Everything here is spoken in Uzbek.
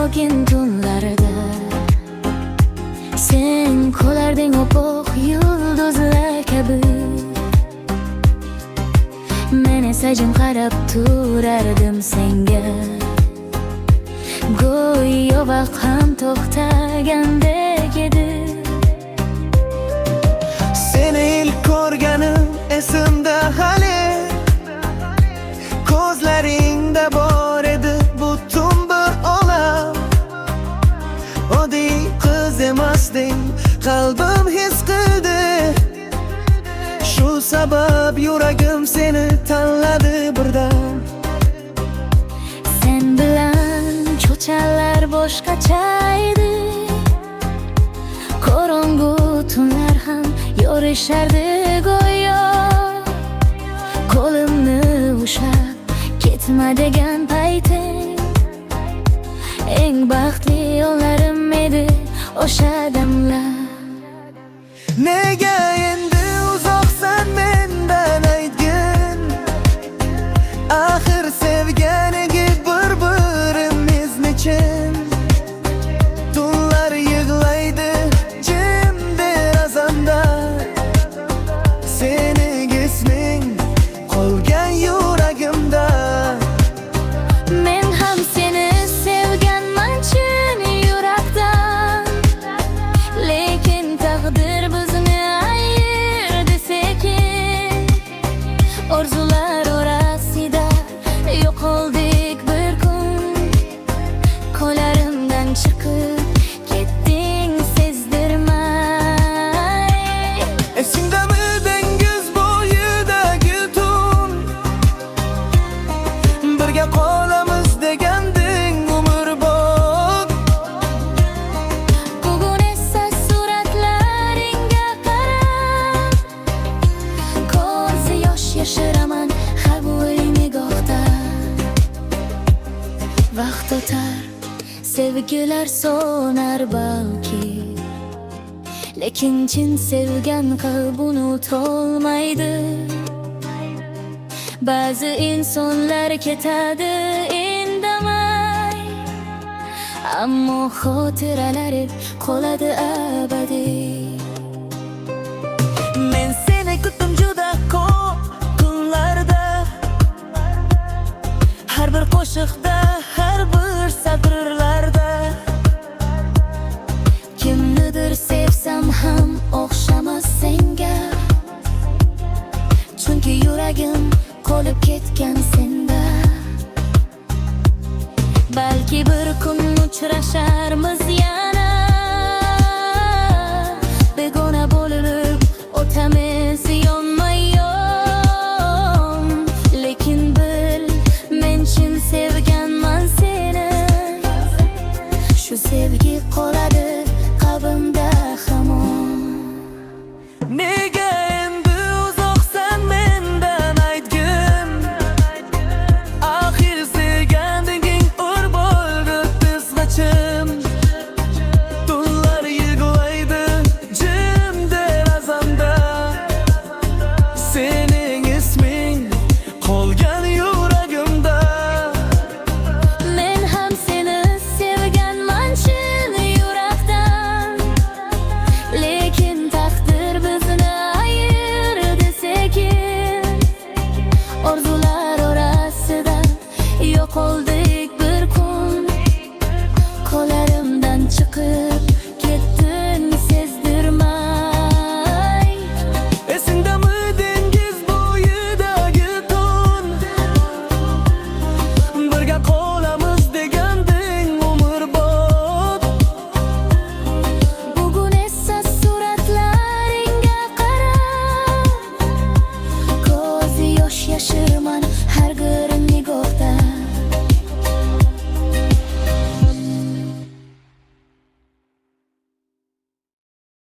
sokin tunlarda sen qo'larding oppoq yulduzlar kabi. Men esa jim qarab turardim senga, go'yo vaqt ham to'xtagandek edi. Seni ilk ko'rganim esimda hali, ko'zlaringda bor edi butun bir olam. Oddiy qiz emasding, qalbim his qildi. Shu sabab yuragim seni tanladi birdan. Sen bilan cho'chalar boshqacha edi, qorong'u tunlar ham yorishardi go'yo. Qo'limni ushlab ketma degan payting, eng baxtli onlarim edi o'sha damlar. Nega endi uzoqsan mendan aytgin, axir sevgan edik bir-birimiz nechun. Tunlar yig'laydi jim derazamda, sening isming qolgan yuragimda. Men ham seni sevganman chin yurakdan, lekin taqdir bizni ayirdi sekin. Orzular orasida yo'qoldik bir kun, qo'llarimdan chiqib ketding sezdirmay. Esingdami dengiz bo'yidagi tun, birga qolamiz deganding umrbod. Bugun esa suratlaringga qarab, ko'z yosh yashiraman har bir nigohda. Vaqt o'tar, sevgilar so'nar balki, lekin chin sevgan qalb unutolmaydi. Ba'zi insonlar ketadi indamay, ammo xotiralari qoladi abadiy. Men seni kutdim juda ko'p kunlarda, har bir qo'shiqda, har bir satrlarda. Kimnidir sevsam ham o'xshamas senga, chunki yuragim qolib ketgan senda. Balki bir kun uchrasharmiz yana, begona bo'lib o'tamiz yonma-yon. Lekin bil, men chin sevganman seni, shu sevgi qoladi qalbimda hamon. Nega